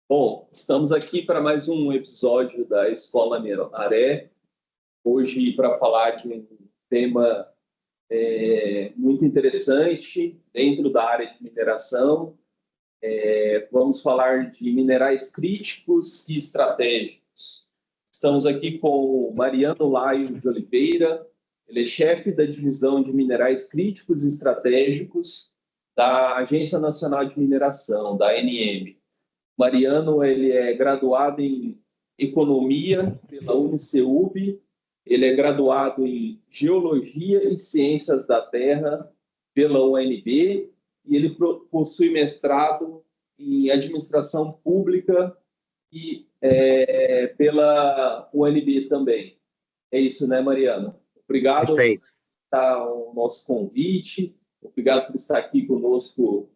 Bom, estamos aqui para mais um episódio da Escola Aré, hoje para falar de um tema muito interessante dentro da área de mineração. Vamos falar de minerais críticos e estratégicos. Estamos aqui com o Mariano Laio de Oliveira, ele é chefe da divisão de minerais críticos e estratégicos da Agência Nacional de Mineração, da ANM. Mariano, ele é graduado em Economia pela UniCeub, ele é graduado em Geologia e Ciências da Terra pela UNB e ele possui mestrado em Administração Pública e pela UNB também. É isso, né, Mariano? Obrigado por aceitar o nosso convite, obrigado por estar aqui conosco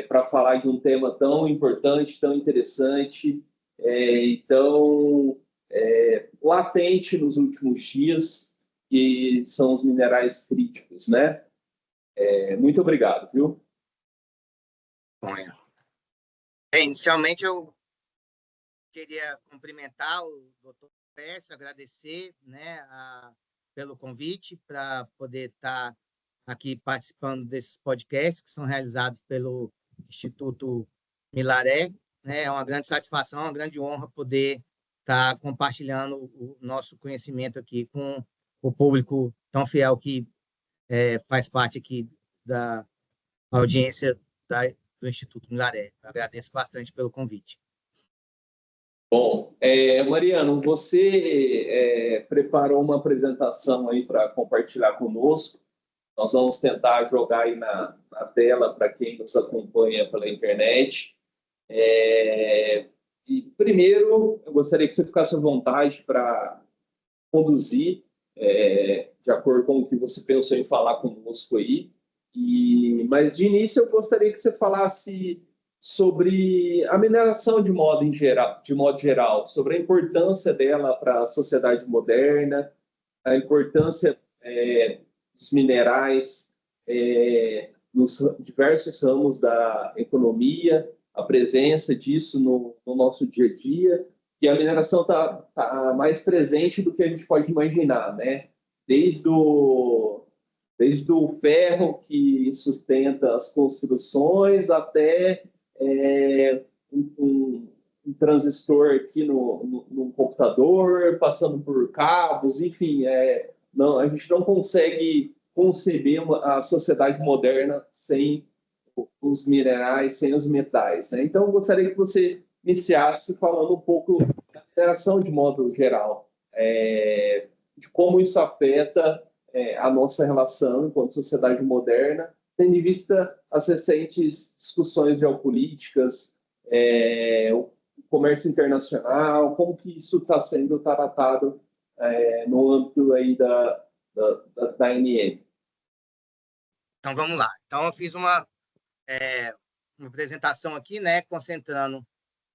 para falar de um tema tão importante, tão interessante, latente nos últimos dias, que são os minerais críticos, né? Muito obrigado, viu? Bem, inicialmente eu queria cumprimentar o Dr. Pécio, agradecer, né, pelo convite para poder estar aqui participando desses podcasts que são realizados pelo Instituto Milaré, né? É uma grande satisfação, uma grande honra poder estar compartilhando o nosso conhecimento aqui com o público tão fiel que faz parte aqui da audiência do Instituto Milaré. Eu agradeço bastante pelo convite. Bom, Mariano, você preparou uma apresentação aí para compartilhar conosco. Nós vamos tentar jogar aí na tela para quem nos acompanha pela internet. E primeiro, eu gostaria que você ficasse à vontade para conduzir, de acordo com o que você pensou em falar conosco aí. Mas, de início, eu gostaria que você falasse sobre a mineração de modo geral, sobre a importância dela para a sociedade moderna, a importância dos minerais nos diversos ramos da economia, a presença disso no nosso dia a dia, e a mineração está mais presente do que a gente pode imaginar, né? Desde o ferro que sustenta as construções até um transistor aqui no computador, passando por cabos, enfim, a gente não consegue conceber a sociedade moderna sem os minerais, sem os metais, né? Então, eu gostaria que você iniciasse falando um pouco da mineração de modo geral, de como isso afeta a nossa relação enquanto sociedade moderna, tendo em vista as recentes discussões geopolíticas, o comércio internacional, como que isso está sendo tratado no âmbito aí da ANM. Então, vamos lá. Então, eu fiz uma apresentação aqui, né, concentrando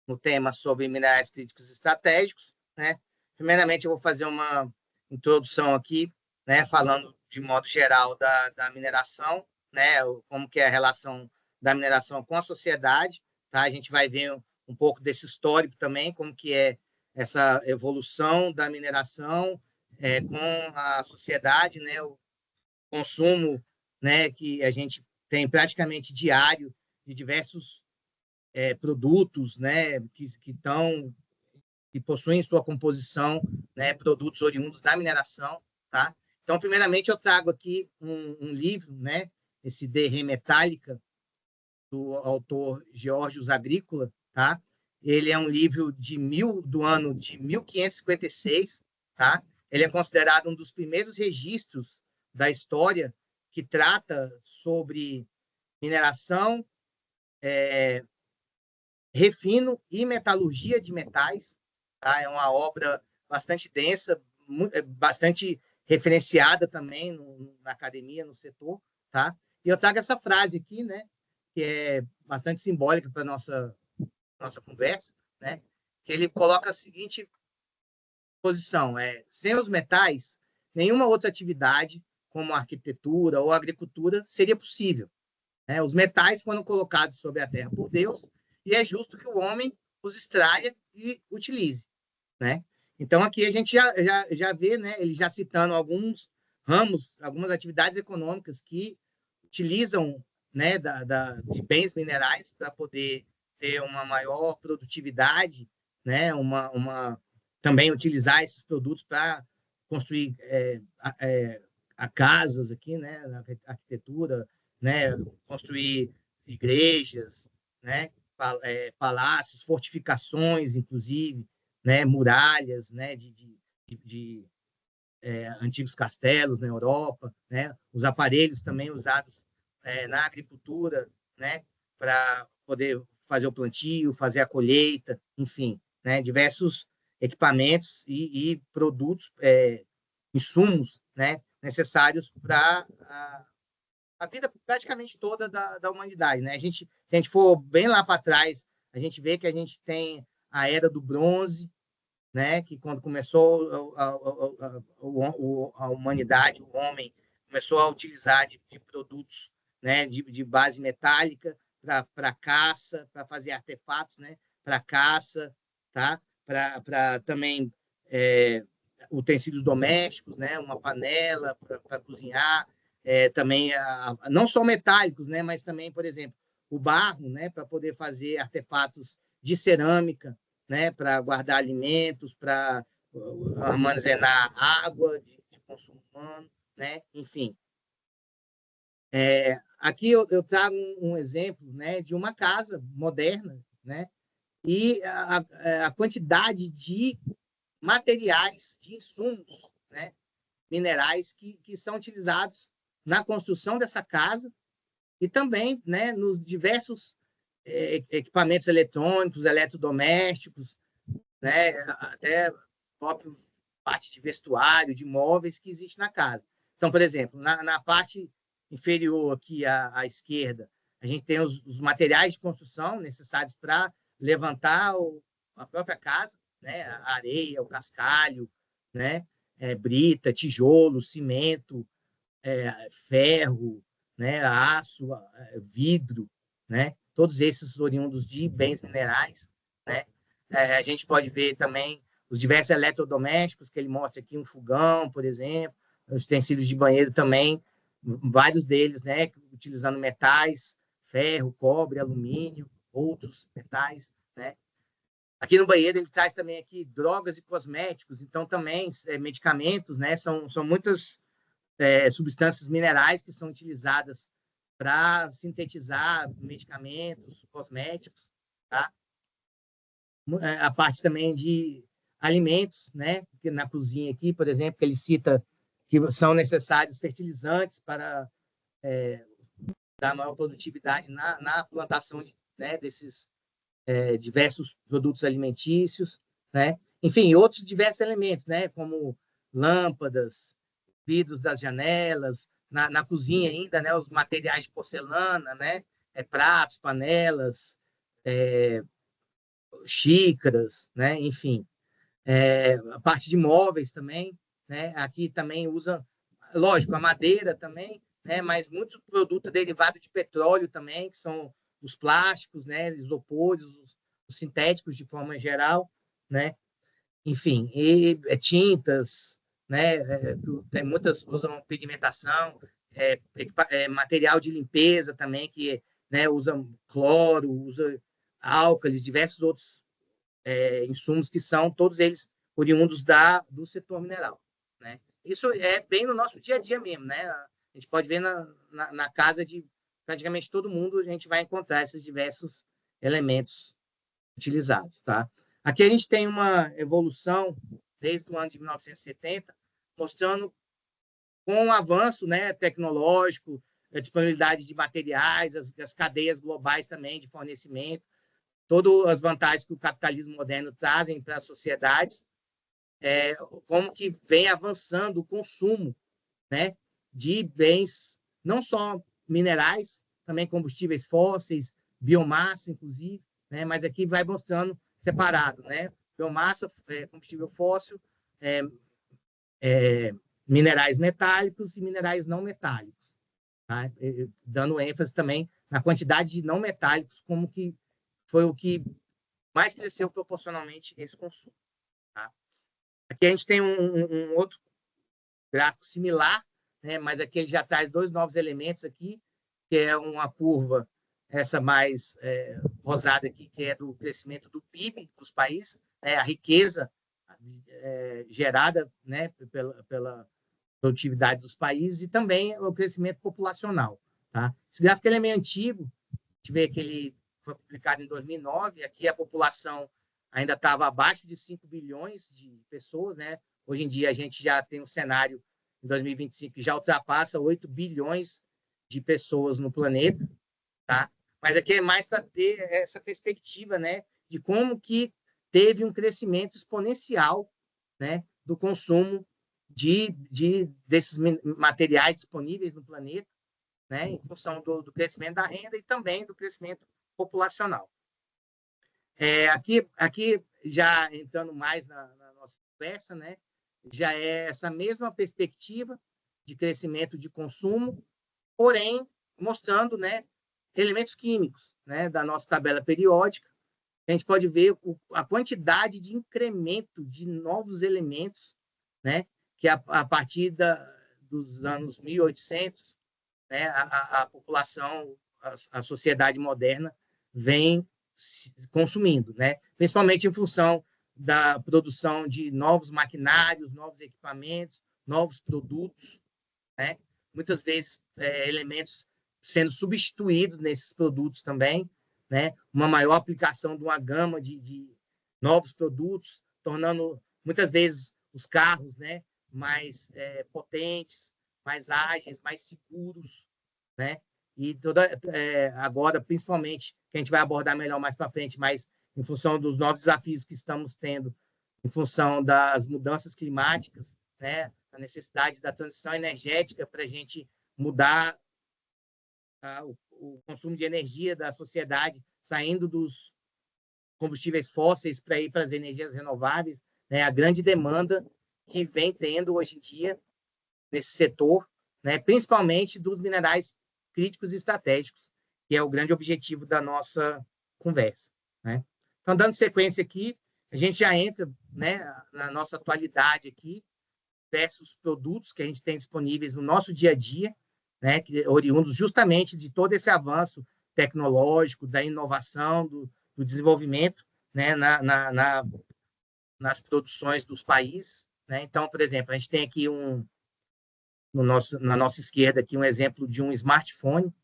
no tema sobre minerais críticos estratégicos, né? Primeiramente, eu vou fazer uma introdução aqui, né, falando de modo geral da mineração, né, como que é a relação da mineração com a sociedade, tá? A gente vai ver um pouco desse histórico também, como que é essa evolução da mineração com a sociedade, né, o consumo, né, que a gente tem praticamente diário de diversos produtos, né, que possuem sua composição, né, produtos oriundos da mineração, tá? Então, primeiramente, eu trago aqui um livro, né, esse De Re Metallica, do autor Georgios Agrícola, tá? Ele é um livro do ano de 1556, tá? Ele é considerado um dos primeiros registros da história que trata sobre mineração, refino e metalurgia de metais, tá? É uma obra bastante densa, bastante referenciada também na academia, no setor, tá? E eu trago essa frase aqui, né, que é bastante simbólica para nossa conversa, né? Que ele coloca a seguinte posição: sem os metais, nenhuma outra atividade, como a arquitetura ou a agricultura, seria possível. Os metais foram colocados sobre a terra por Deus, e é justo que o homem os extraia e utilize, né? Então, aqui a gente já vê, né, ele já citando alguns ramos, algumas atividades econômicas que utilizam, né, de bens minerais para poder ter uma maior produtividade, né, também utilizar esses produtos para construir casas aqui, né, na arquitetura, né, construir igrejas, né, palácios, fortificações, inclusive, né, muralhas, né, de antigos castelos na Europa, né, os aparelhos também usados na agricultura, né, para poder fazer o plantio, fazer a colheita, enfim, né, diversos equipamentos e produtos, insumos, né, necessários para a vida praticamente toda da humanidade, né? Se a gente for bem lá para trás, a gente vê que a gente tem a era do bronze, né? Que quando começou a humanidade, o homem começou a utilizar de produtos, né? De base metálica para caça, para fazer artefatos, né? Para caça, tá? Para também utensílios domésticos, né? Uma panela para cozinhar, também não só metálicos, né? Mas também, por exemplo, o barro, né? Para poder fazer artefatos de cerâmica, né? Para guardar alimentos, para armazenar água de consumo humano, né? Enfim. Aqui eu trago um exemplo, né? De uma casa moderna, né? E a quantidade de materiais, de insumos, né, minerais que são utilizados na construção dessa casa e também, né, nos diversos equipamentos eletrônicos, eletrodomésticos, né, até próprio parte de vestuário, de móveis que existe na casa. Então, por exemplo, na parte inferior aqui à esquerda, a gente tem os materiais de construção necessários para levantar a própria casa, né? A areia, o cascalho, né? Brita, tijolo, cimento, ferro, né? Aço, vidro, né? Todos esses oriundos de bens minerais, né? A gente pode ver também os diversos eletrodomésticos que ele mostra aqui, um fogão, por exemplo, os utensílios de banheiro também, vários deles, né? Utilizando metais, ferro, cobre, alumínio, outros metais, né? Aqui no banheiro ele traz também aqui drogas e cosméticos, então também medicamentos, né? São muitas substâncias minerais que são utilizadas para sintetizar medicamentos, cosméticos, tá? A parte também de alimentos, né? Porque na cozinha aqui, por exemplo, que ele cita que são necessários fertilizantes para dar maior produtividade na plantação né, desses diversos produtos alimentícios, né? Enfim, outros diversos elementos, né? Como lâmpadas, vidros das janelas, na cozinha ainda, né? Os materiais de porcelana, né? Pratos, panelas, xícaras, né? Enfim, a parte de móveis também, né? Aqui também usa, lógico, a madeira também, né? Mas muito produto derivado de petróleo também, que são os plásticos, né? Isopores, os sintéticos de forma geral, né? Enfim, e tintas, né? Tem muitas usam pigmentação, material de limpeza também que, né? Usa cloro, usa álcalis, diversos outros insumos que são todos eles oriundos do setor mineral, né? Isso é bem no nosso dia a dia mesmo, né? A gente pode ver na casa de praticamente todo mundo, a gente vai encontrar esses diversos elementos utilizados, tá? Aqui a gente tem uma evolução desde o ano de 1970, mostrando com o avanço, né, tecnológico, a disponibilidade de materiais, as cadeias globais também de fornecimento, todas as vantagens que o capitalismo moderno trazem para as sociedades, como que vem avançando o consumo, né, de bens, não só minerais, também combustíveis fósseis, biomassa, inclusive, né, mas aqui vai mostrando separado, né, biomassa, combustível fóssil, minerais metálicos e minerais não metálicos, tá? Dando ênfase também na quantidade de não metálicos, como que foi o que mais cresceu proporcionalmente esse consumo. Tá? Aqui a gente tem um outro gráfico similar, né? Mas aqui ele já traz dois novos elementos aqui, que é uma curva, essa mais rosada aqui, que é do crescimento do PIB dos países, né? A riqueza gerada, né, pela produtividade dos países, e também o crescimento populacional. Tá? Esse gráfico ele é meio antigo, a gente vê que ele foi publicado em 2009, aqui a população ainda estava abaixo de 5 bilhões de pessoas, né? Hoje em dia a gente já tem um cenário em 2025 que já ultrapassa 8 bilhões de pessoas no planeta, tá? Mas aqui é mais para ter essa perspectiva, né, de como que teve um crescimento exponencial, né, do consumo desses materiais disponíveis no planeta, né, em função do crescimento da renda e também do crescimento populacional. Aqui já entrando mais na nossa conversa, né, já é essa mesma perspectiva de crescimento de consumo, porém mostrando, né, elementos químicos, né, da nossa tabela periódica. A gente pode ver a quantidade de incremento de novos elementos, né, que a partir dos anos 1800, né, a população, a sociedade moderna vem consumindo, né, principalmente em função da produção de novos maquinários, novos equipamentos, novos produtos, né, muitas vezes elementos sendo substituídos nesses produtos também, né, uma maior aplicação de uma gama de novos produtos, tornando muitas vezes os carros, né, mais potentes, mais ágeis, mais seguros, né? E agora, principalmente, que a gente vai abordar melhor mais para frente, mas em função dos novos desafios que estamos tendo, em função das mudanças climáticas, né, a necessidade da transição energética para a gente mudar o consumo de energia da sociedade, saindo dos combustíveis fósseis para ir para as energias renováveis, né, a grande demanda que vem tendo hoje em dia nesse setor, né, principalmente dos minerais críticos e estratégicos, que é o grande objetivo da nossa conversa. Né? Então, dando sequência aqui, a gente já entra, né, na nossa atualidade aqui, versus produtos que a gente tem disponíveis no nosso dia a dia, né, oriundos justamente de todo esse avanço tecnológico, da inovação, do desenvolvimento, né, nas produções dos países. Né? Então, por exemplo, a gente tem aqui na nossa esquerda aqui um exemplo de um smartphone,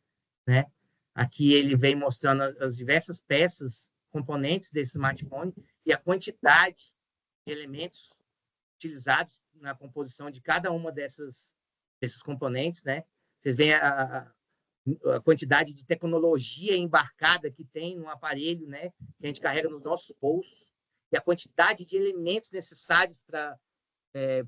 né? Aqui ele vem mostrando as diversas peças, componentes desse smartphone e a quantidade de elementos utilizados na composição de cada uma desses componentes, né? Vocês veem a quantidade de tecnologia embarcada que tem no aparelho, né? Que a gente carrega nos nossos bolsos, e a quantidade de elementos necessários para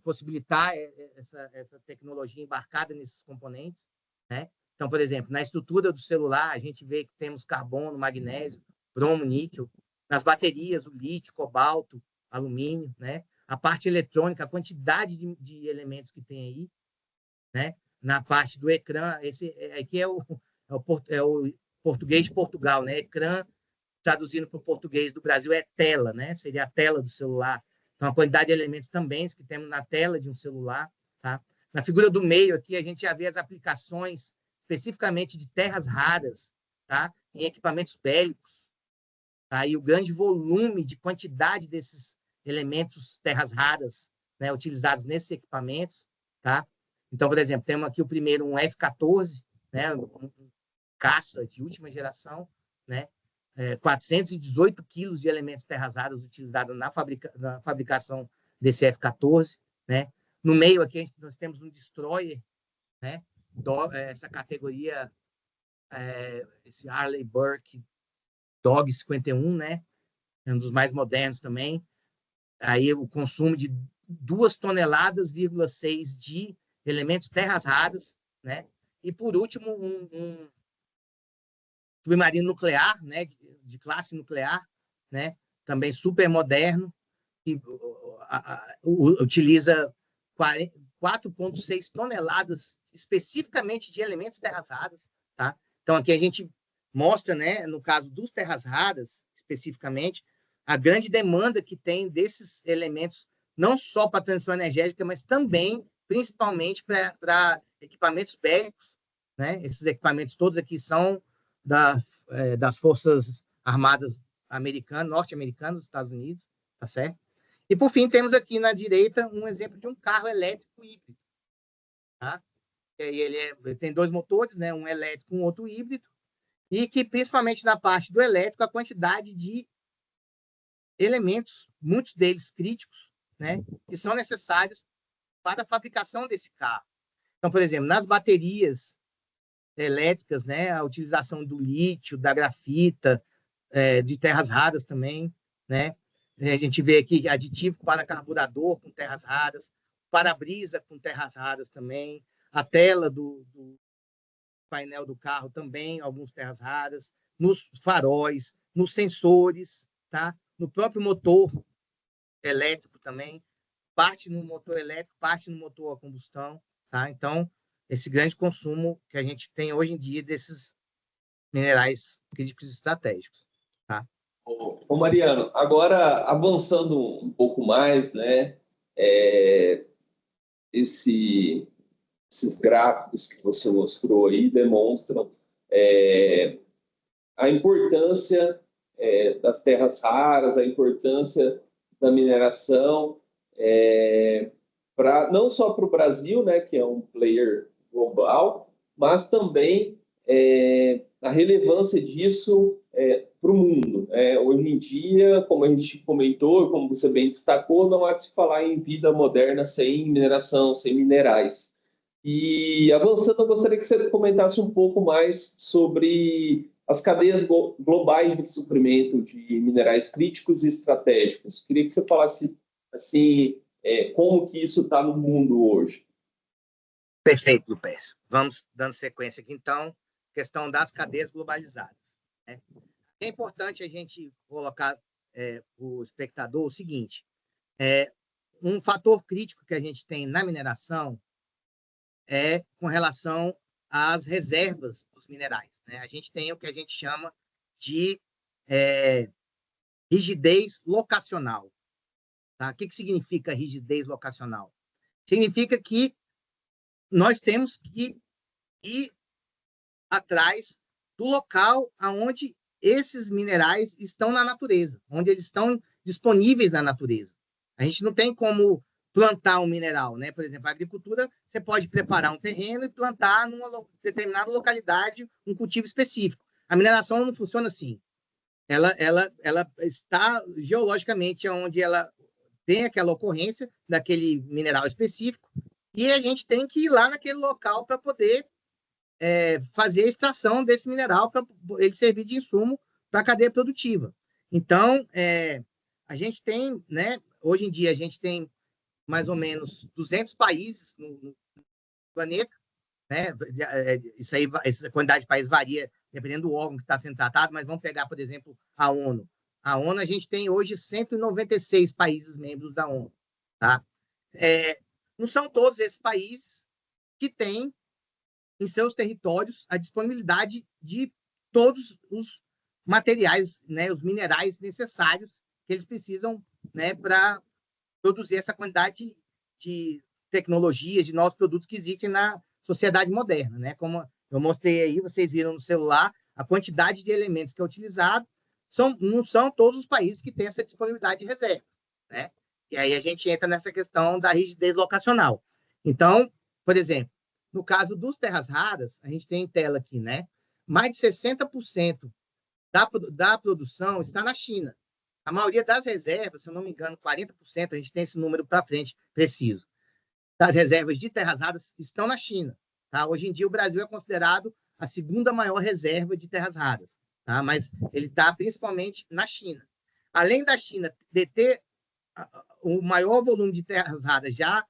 possibilitar essa tecnologia embarcada nesses componentes, né? Então, por exemplo, na estrutura do celular, a gente vê que temos carbono, magnésio, bromo, níquel. Nas baterias, o lítio, cobalto, alumínio, né? A parte eletrônica, a quantidade de elementos que tem aí, né? Na parte do ecrã, esse aqui é o português de Portugal, né? Ecrã, traduzindo para o português do Brasil, é tela, né? Seria a tela do celular. Então, a quantidade de elementos também que temos na tela de um celular. Tá? Na figura do meio aqui, a gente já vê as aplicações especificamente de terras raras, tá? Em equipamentos bélicos. Tá? E o grande volume de quantidade desses elementos terras raras, né, utilizados nesses equipamentos. Tá? Então, por exemplo, temos aqui o primeiro, um F-14, né, um caça de última geração, né? 418 quilos de elementos terras raras utilizados na fabricação desse F-14. Né? No meio aqui nós temos um destroyer, né? Essa categoria, esse Arleigh Burke Dog 51, né? É um dos mais modernos também. Aí o consumo de 2,6 toneladas de elementos terras raras, né? E por último um submarino nuclear, né, de classe nuclear, né, também super moderno, que utiliza 4,6 toneladas especificamente de elementos terras raras. Tá? Então, aqui a gente mostra, né, no caso dos terras raras, especificamente, a grande demanda que tem desses elementos, não só para a transição energética, mas também, principalmente, para equipamentos bélicos, né? Esses equipamentos todos aqui são das Forças Armadas americanas, norte-americanas, dos Estados Unidos, tá certo? E, por fim, temos aqui na direita um exemplo de um carro elétrico híbrido, tá? Ele tem 2 motores, né? Um elétrico e um outro híbrido, e que, principalmente na parte do elétrico, a quantidade de elementos, muitos deles críticos, né? Que são necessários para a fabricação desse carro. Então, por exemplo, nas baterias elétricas, né? A utilização do lítio, da grafita, de terras raras também, né? A gente vê aqui aditivo para carburador com terras raras, para-brisa com terras raras também, a tela do painel do carro também, algumas terras raras, nos faróis, nos sensores, tá? No próprio motor elétrico também, parte no motor elétrico, parte no motor a combustão, tá? Então, esse grande consumo que a gente tem hoje em dia desses minerais críticos estratégicos, tá? Ô Mariano, agora avançando um pouco mais, né? Esses gráficos que você mostrou aí demonstram a importância das terras raras, a importância da mineração, não só para o Brasil, né, que é um player global, mas também a relevância disso para o mundo. Hoje em dia, como a gente comentou, como você bem destacou, não há de se falar em vida moderna sem mineração, sem minerais. E avançando, eu gostaria que você comentasse um pouco mais sobre as cadeias globais de suprimento de minerais críticos e estratégicos. Queria que você falasse assim, como que isso está no mundo hoje. Perfeito, Lupércio. Vamos dando sequência aqui, então, questão das cadeias globalizadas, né? É importante a gente colocar o espectador o seguinte, um fator crítico que a gente tem na mineração é com relação às reservas dos minerais, né? A gente tem o que a gente chama de rigidez locacional, tá? O que significa rigidez locacional? Significa que nós temos que ir atrás do local onde esses minerais estão na natureza, onde eles estão disponíveis na natureza. A gente não tem como plantar um mineral, né? Por exemplo, a agricultura, você pode preparar um terreno e plantar numa determinada localidade um cultivo específico. A mineração não funciona assim. Ela está geologicamente onde ela tem aquela ocorrência daquele mineral específico e a gente tem que ir lá naquele local para poder fazer a extração desse mineral para ele servir de insumo para a cadeia produtiva. Então, a gente tem, né, hoje em dia, a gente tem mais ou menos 200 países no planeta, né? Isso aí, essa quantidade de países varia dependendo do órgão que está sendo tratado, mas vamos pegar, por exemplo, a ONU. A ONU, a gente tem hoje 196 países membros da ONU, tá? Não são todos esses países que têm em seus territórios a disponibilidade de todos os materiais, né, os minerais necessários que eles precisam, né, para produzir essa quantidade de tecnologias, de novos produtos que existem na sociedade moderna, né? Como eu mostrei aí, vocês viram no celular, a quantidade de elementos que é utilizado, não são todos os países que têm essa disponibilidade de reserva, né? E aí a gente entra nessa questão da rigidez locacional. Então, por exemplo, no caso dos terras raras, a gente tem em tela aqui, né? Mais de 60% da produção está na China. A maioria das reservas, se eu não me engano, 40%, a gente tem esse número para frente preciso, das reservas de terras raras estão na China. Tá? Hoje em dia, o Brasil é considerado a segunda maior reserva de terras raras, tá? Mas ele está principalmente na China. Além da China deter o maior volume de terras raras já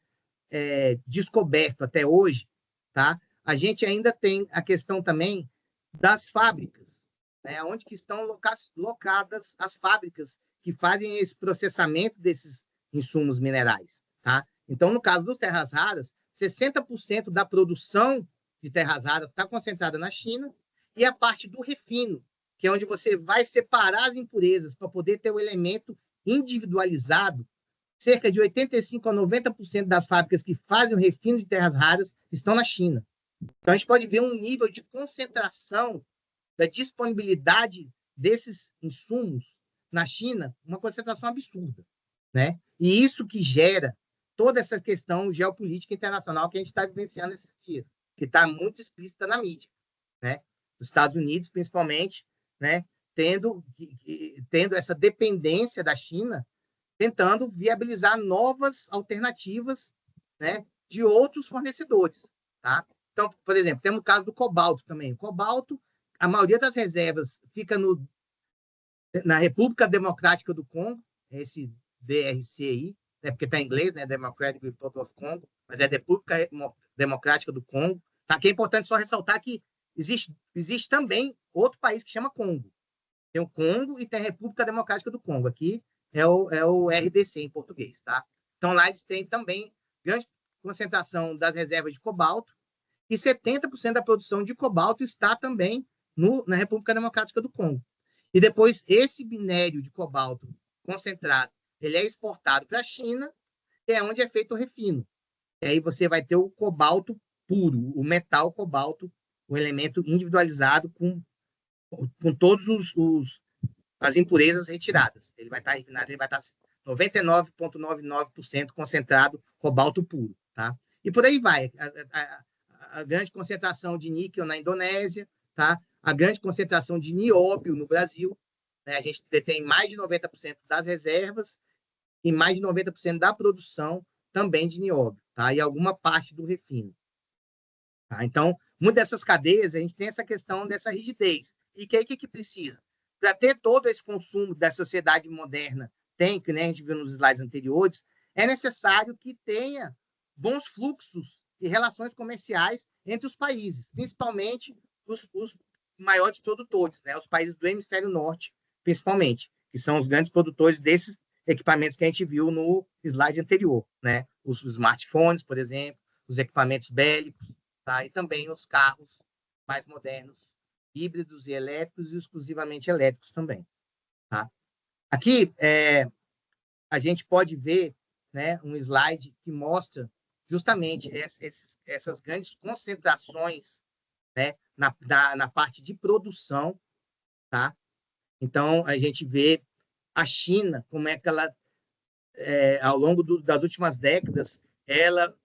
descoberto até hoje, tá? A gente ainda tem a questão também das fábricas, né? Onde que estão locadas as fábricas que fazem esse processamento desses insumos minerais, tá? Então, no caso dos terras raras, 60% da produção de terras raras está concentrada na China e a parte do refino, que é onde você vai separar as impurezas para poder ter o elemento individualizado, cerca de 85% a 90% das fábricas que fazem o refino de terras raras estão na China. Então, a gente pode ver um nível de concentração da disponibilidade desses insumos na China, uma concentração absurda, né? E isso que gera toda essa questão geopolítica internacional que a gente está vivenciando esses dias, que está muito explícita na mídia, né? Os Estados Unidos, principalmente, né? Tendo essa dependência da China, tentando viabilizar novas alternativas, né, de outros fornecedores, tá? Então, por exemplo, temos o caso do cobalto também. O cobalto, a maioria das reservas fica na República Democrática do Congo, esse DRC aí, né, porque está em inglês, né, Democratic Republic of Congo, mas é República Democrática do Congo. Tá? Que é importante só ressaltar que existe também outro país que chama Congo. Tem o Congo e tem a República Democrática do Congo. Aqui é o RDC em português. Tá? Então, lá eles têm também grande concentração das reservas de cobalto e 70% da produção de cobalto está também na República Democrática do Congo. E depois, esse minério de cobalto concentrado, ele é exportado para a China, que é onde é feito o refino. E aí você vai ter o cobalto puro, o metal cobalto, o elemento individualizado com todos as impurezas retiradas. Ele vai estar refinado, ele vai estar 99,99% concentrado cobalto puro. Tá? E por aí vai. A grande concentração de níquel na Indonésia, tá? A grande concentração de nióbio no Brasil. Né? A gente detém mais de 90% das reservas e mais de 90% da produção também de nióbio, tá? E alguma parte do refino. Tá? Então, muitas dessas cadeias, a gente tem essa questão dessa rigidez. E que precisa? Para ter todo esse consumo da sociedade moderna, que nem a gente viu nos slides anteriores, é necessário que tenha bons fluxos e relações comerciais entre os países, principalmente os maiores produtores, né? Os países do hemisfério norte, principalmente, que são os grandes produtores desses equipamentos que a gente viu no slide anterior, né? Os smartphones, por exemplo, os equipamentos bélicos, tá? E também os carros mais modernos, híbridos e elétricos e exclusivamente elétricos também. Tá? Aqui a gente pode ver, né, um slide que mostra justamente essas grandes concentrações, né, na parte de produção. Tá? Então, a gente vê a China, como é que ela, ao longo das últimas décadas, ela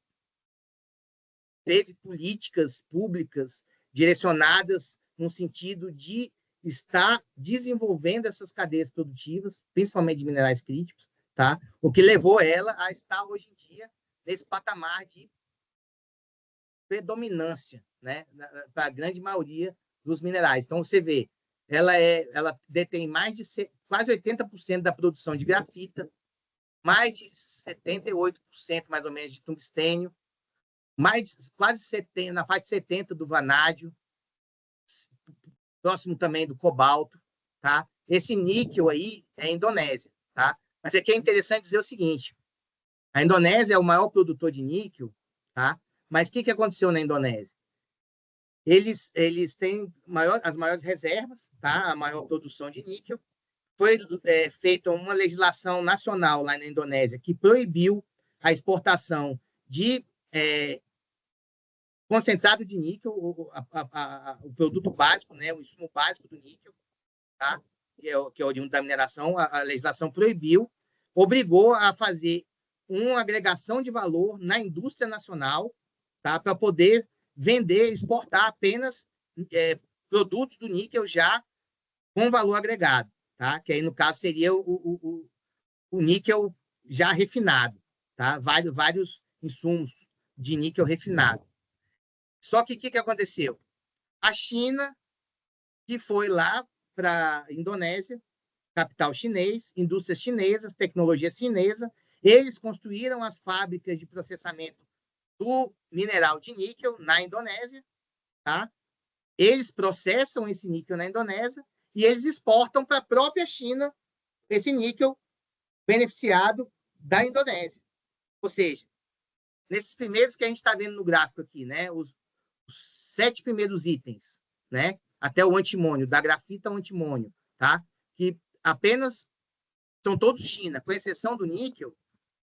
teve políticas públicas direcionadas no sentido de estar desenvolvendo essas cadeias produtivas, principalmente de minerais críticos, tá? O que levou ela a estar hoje em dia nesse patamar de predominância, né, para a grande maioria dos minerais. Então, você vê, ela detém mais de quase 80% da produção de grafita, mais de 78% mais ou menos de tungstênio, quase 70%, na faixa de 70% do vanádio, próximo também do cobalto, tá? Esse níquel aí é a Indonésia, tá? Mas aqui é interessante dizer o seguinte, a Indonésia é o maior produtor de níquel, tá? Mas o que aconteceu na Indonésia? Eles têm as maiores reservas, tá? A maior produção de níquel. Foi feita uma legislação nacional lá na Indonésia que proibiu a exportação de concentrado de níquel, o produto básico, né, o insumo básico do níquel, tá? que é oriundo da mineração, a legislação proibiu, obrigou a fazer uma agregação de valor na indústria nacional, tá? Para poder vender, exportar apenas produtos do níquel já com valor agregado, tá? Que aí, no caso, seria o níquel já refinado, tá? Vários insumos de níquel refinado. Só que o que aconteceu? A China, que foi lá para a Indonésia, capital chinês, indústrias chinesas, tecnologia chinesa, eles construíram as fábricas de processamento do mineral de níquel na Indonésia, tá? Eles processam esse níquel na Indonésia e eles exportam para a própria China esse níquel beneficiado da Indonésia. Ou seja, nesses primeiros que a gente está vendo no gráfico aqui, né, os 7 primeiros itens, né, até o antimônio, da grafita ao antimônio, tá? Que apenas são todos China, com exceção do níquel,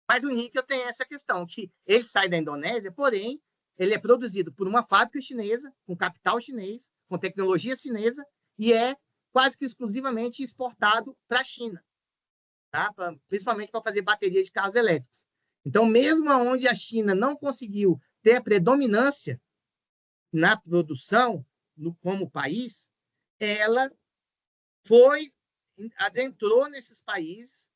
mas o níquel tem essa questão, que ele sai da Indonésia, porém, ele é produzido por uma fábrica chinesa, com capital chinês, com tecnologia chinesa, e é quase que exclusivamente exportado para a China, tá? Principalmente para fazer bateria de carros elétricos. Então, mesmo onde a China não conseguiu ter a predominância na produção, como país, ela adentrou nesses países,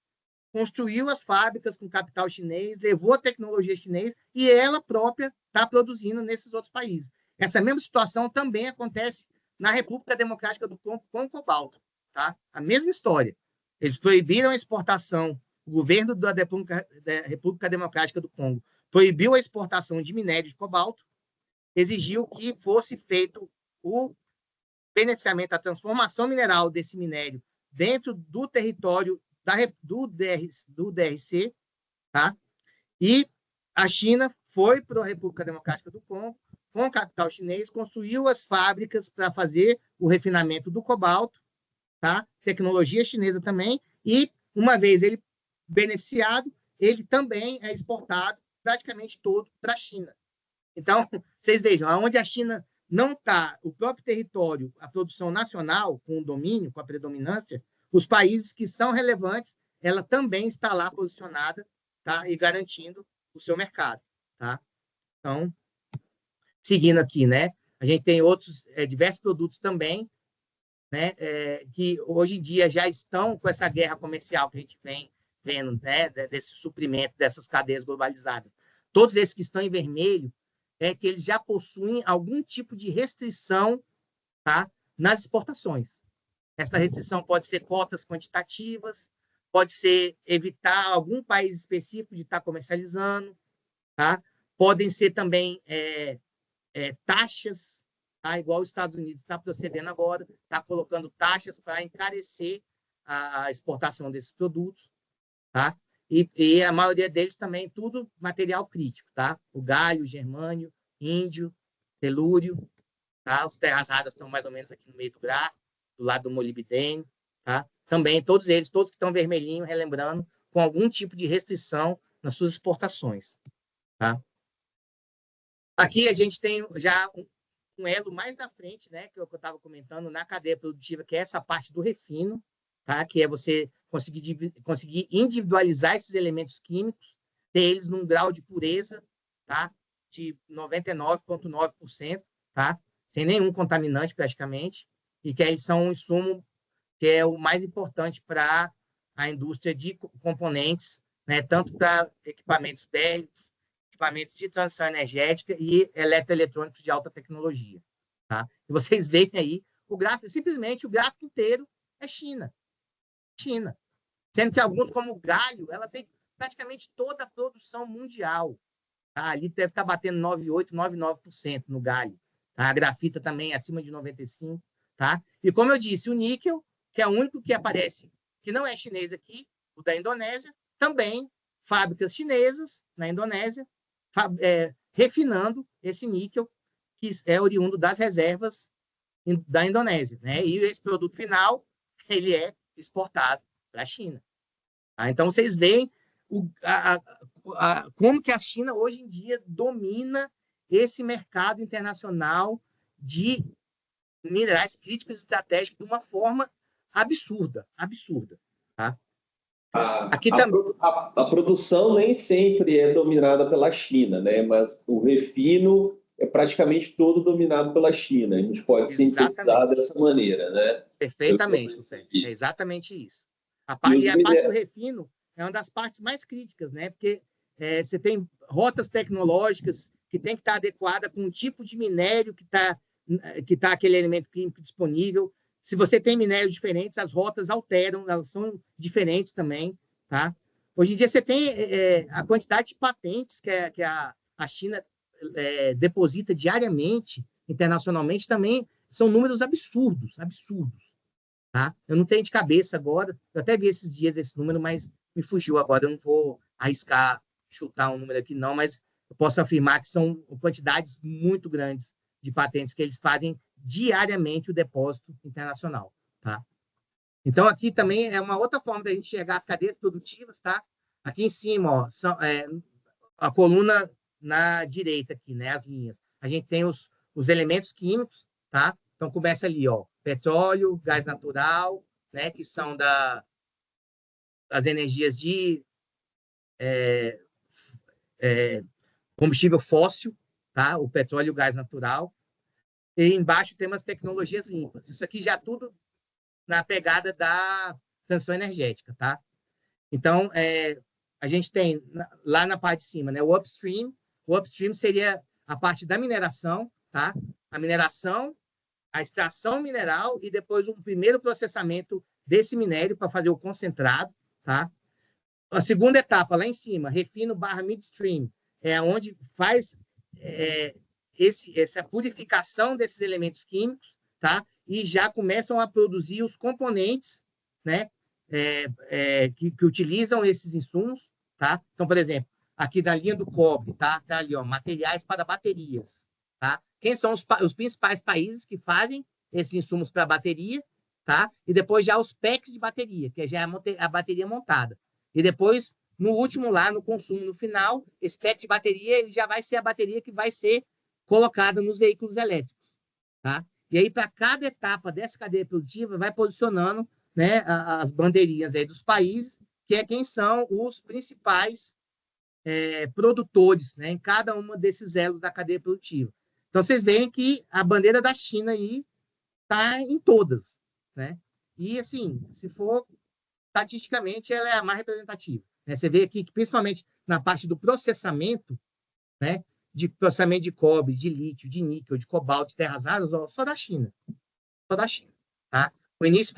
construiu as fábricas com capital chinês, levou a tecnologia chinesa e ela própria está produzindo nesses outros países. Essa mesma situação também acontece na República Democrática do Congo com cobalto, tá? A mesma história. Eles proibiram a exportação, o governo da República Democrática do Congo proibiu a exportação de minério de cobalto, exigiu que fosse feito o beneficiamento, a transformação mineral desse minério dentro do território do DRC, tá? E a China foi para a República Democrática do Congo, com capital chinês, construiu as fábricas para fazer o refinamento do cobalto, tá? Tecnologia chinesa também, e uma vez ele beneficiado, ele também é exportado praticamente todo para a China. Então, vocês vejam, onde a China não está, o próprio território, a produção nacional, com o domínio, com a predominância, os países que são relevantes, ela também está lá posicionada, tá? E garantindo o seu mercado, tá? Então, seguindo aqui, né? A gente tem outros, diversos produtos também, né? Que hoje em dia já estão com essa guerra comercial que a gente vem vendo, né? Desse suprimento dessas cadeias globalizadas. Todos esses que estão em vermelho, que eles já possuem algum tipo de restrição, tá? Nas exportações. Essa restrição pode ser cotas quantitativas, pode ser evitar algum país específico de estar comercializando, tá? Podem ser também taxas, tá? Igual os Estados Unidos está procedendo agora, está colocando taxas para encarecer a exportação desses produtos, tá? E a maioria deles também tudo material crítico, tá? O galho, o germânio, índio, telúrio, tá? Os terras raras estão mais ou menos aqui no meio do gráfico, do lado do molibdênio, tá? Também todos eles, todos que estão vermelhinho, relembrando, com algum tipo de restrição nas suas exportações, tá? Aqui a gente tem já um elo mais na frente, né, que eu estava comentando, na cadeia produtiva, que é essa parte do refino, tá? Que é você conseguir individualizar esses elementos químicos, ter eles num grau de pureza, tá? De 99,9%, tá? Sem nenhum contaminante praticamente, e que eles são um insumo que é o mais importante para a indústria de componentes, né? Tanto para equipamentos bélicos, equipamentos de transição energética e eletroeletrônicos de alta tecnologia, tá? E vocês veem aí o gráfico, simplesmente o gráfico inteiro é China. China. Sendo que alguns, como o galho, ela tem praticamente toda a produção mundial. Tá? Ali deve estar batendo 98%, 99% no galho. Tá? A grafita também acima de 95%. Tá? E como eu disse, o níquel, que é o único que aparece, que não é chinês aqui, o da Indonésia, também fábricas chinesas na Indonésia, refinando esse níquel, que é oriundo das reservas da Indonésia. Né? E esse produto final, ele é exportado para a China. Tá? Então, vocês veem como que a China, hoje em dia, domina esse mercado internacional de minerais críticos estratégicos de uma forma absurda. Tá? A produção nem sempre é dominada pela China, né? Mas o refino é praticamente todo dominado pela China. A gente pode sintetizar dessa maneira, né? Perfeitamente, é exatamente isso. A parte do refino é uma das partes mais críticas, né? Porque você tem rotas tecnológicas que tem que estar adequada com o tipo de minério que está aquele elemento químico disponível. Se você tem minérios diferentes, as rotas alteram, elas são diferentes também, tá? Hoje em dia você tem a quantidade de patentes que a China deposita diariamente, internacionalmente, também são números absurdos. Tá? Eu não tenho de cabeça agora, eu até vi esses dias esse número, mas me fugiu agora, eu não vou arriscar chutar um número aqui não, mas eu posso afirmar que são quantidades muito grandes de patentes que eles fazem diariamente o depósito internacional, tá? Então, aqui também é uma outra forma da gente chegar às cadeias produtivas, tá? Aqui em cima, ó, a coluna na direita aqui, né? As linhas. A gente tem os elementos químicos, tá? Então, começa ali, ó, petróleo, gás natural, né? Que são das energias de combustível fóssil, tá? O petróleo e o gás natural. E embaixo tem umas tecnologias limpas. Isso aqui já tudo na pegada da transição energética, tá? Então, a gente tem lá na parte de cima, né, o upstream. O upstream seria a parte da mineração, tá? A mineração, a extração mineral e depois um primeiro processamento desse minério para fazer o concentrado, tá? A segunda etapa, lá em cima, refino/midstream, é onde faz essa purificação desses elementos químicos, tá? E já começam a produzir os componentes, né? Que utilizam esses insumos, tá? Então, por exemplo, aqui da linha do cobre, tá? Tá ali, ó, materiais para baterias, tá? Quem são os principais países que fazem esses insumos para bateria, tá? E depois já os packs de bateria, que já é a bateria montada. E depois, no último lá, no consumo, no final, esse pack de bateria ele já vai ser a bateria que vai ser colocada nos veículos elétricos, tá? E aí, para cada etapa dessa cadeia produtiva, vai posicionando, né, as bandeirinhas aí dos países, que é quem são os principais produtores, né, em cada uma desses elos da cadeia produtiva. Então, vocês veem que a bandeira da China aí está em todas, né? E, assim, se for estatisticamente, ela é a mais representativa, né? Você vê aqui que, principalmente na parte do processamento, né, de processamento de cobre, de lítio, de níquel, de cobalto, de terras raras, só da China. Só da China, tá? O início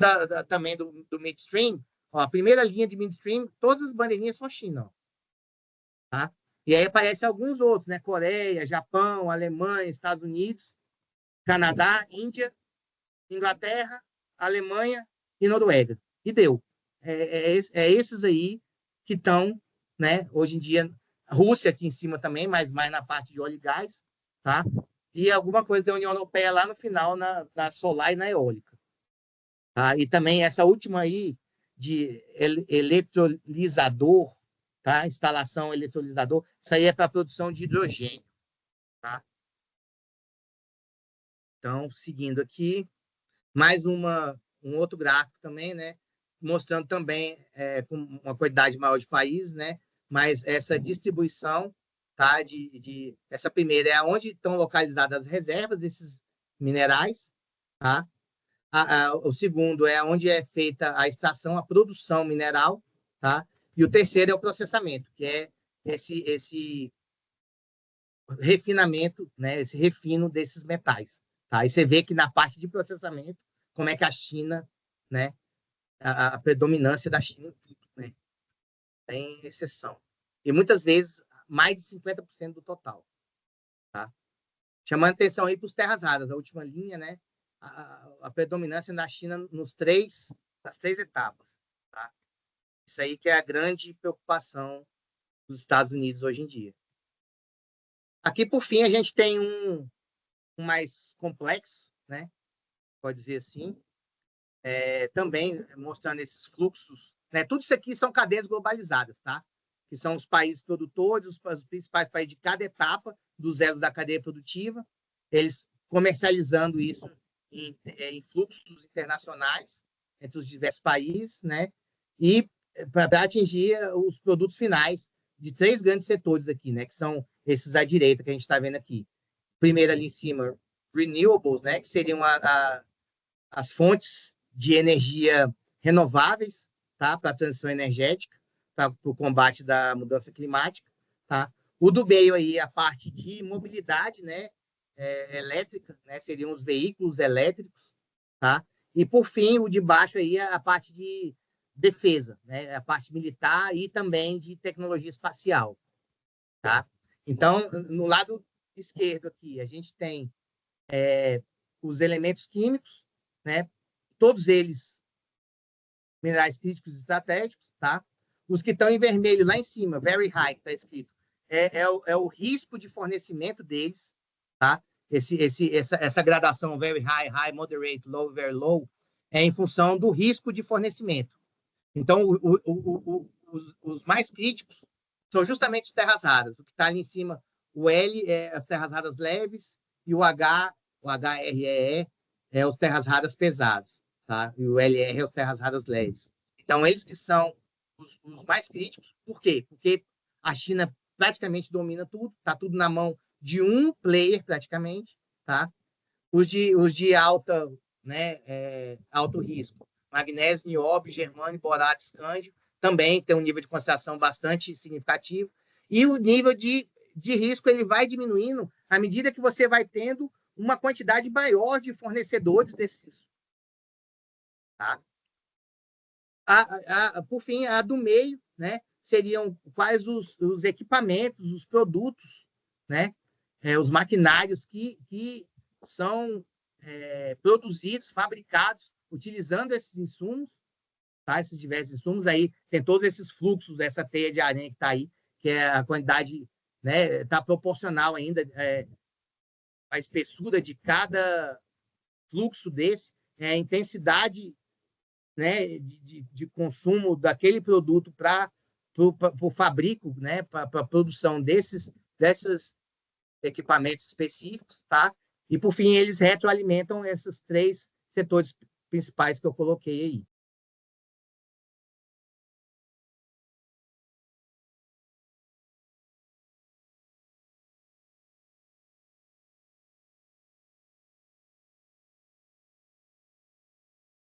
também do midstream, ó, a primeira linha de midstream, todas as bandeirinhas são China, ó, tá? E aí aparecem alguns outros, né? Coreia, Japão, Alemanha, Estados Unidos, Canadá, Índia, Inglaterra, Alemanha e Noruega. E deu. Esses aí que estão, né, hoje em dia, Rússia aqui em cima também, mas mais na parte de óleo e gás, tá? E alguma coisa da União Europeia lá no final, na solar e na eólica. Tá? E também essa última aí, de eletrolisador, tá? Instalação eletrolisador, isso aí é para a produção de hidrogênio. Tá? Então, seguindo aqui, mais um outro gráfico também, né? Mostrando também com uma quantidade maior de países, né? Mas essa distribuição, tá? Essa primeira é onde estão localizadas as reservas desses minerais, tá? O segundo é onde é feita a extração, a produção mineral, tá? E o terceiro é o processamento, que é esse refinamento, né? Esse refino desses metais, tá? E você vê que na parte de processamento, como é que a China, né? A predominância da China em tudo, né? Tem exceção. E muitas vezes mais de 50% do total, tá? Chamando atenção aí para os terras raras, a última linha, né? A predominância na China nas três etapas, tá? Isso aí que é a grande preocupação dos Estados Unidos hoje em dia. Aqui, por fim, a gente tem um mais complexo, né? Pode dizer assim, também mostrando esses fluxos, né? Tudo isso aqui são cadeias globalizadas, tá? Que são os países produtores, os principais países de cada etapa dos elos da cadeia produtiva, eles comercializando isso em fluxos internacionais entre os diversos países, né? E para atingir os produtos finais de três grandes setores aqui, né? Que são esses à direita que a gente está vendo aqui. Primeiro ali em cima, renewables, né? Que seriam as fontes de energia renováveis, tá? Para a transição energética, para o combate da mudança climática, tá? O do meio aí, a parte de mobilidade, né? Elétrica, né? Seriam os veículos elétricos, tá? E por fim, o de baixo aí, a parte de defesa, né? A parte militar e também de tecnologia espacial, tá? Então, no lado esquerdo aqui, a gente tem os elementos químicos, né? Todos eles minerais críticos estratégicos, tá? Os que estão em vermelho lá em cima, very high, que está escrito, é o risco de fornecimento deles, tá? essa gradação very high, high, moderate, low, very low, é em função do risco de fornecimento. Então, os mais críticos são justamente as terras raras. O que está ali em cima, o L é as terras raras leves e o HREE, é os terras raras pesadas, tá? E o LR é os terras raras leves. Então, eles que são os mais críticos. Por quê? Porque a China praticamente domina tudo, está tudo na mão de um player, praticamente, tá? Os de alta, né, alto risco, magnésio, nióbio, germânio, borato, escândio, também tem um nível de concentração bastante significativo. E o nível de risco ele vai diminuindo à medida que você vai tendo uma quantidade maior de fornecedores desses. Tá? Por fim, a do meio, né, seriam quais os equipamentos, os produtos, né, os maquinários que são produzidos, fabricados, utilizando esses insumos, tá? Esses diversos insumos. Aí tem todos esses fluxos dessa teia de aranha que está aí, que é a quantidade, né, está proporcional ainda à espessura de cada fluxo desse, a intensidade, né, de consumo daquele produto para o fabrico, né, para a produção desses equipamentos específicos, tá? E, por fim, eles retroalimentam esses 3 setores principais que eu coloquei aí.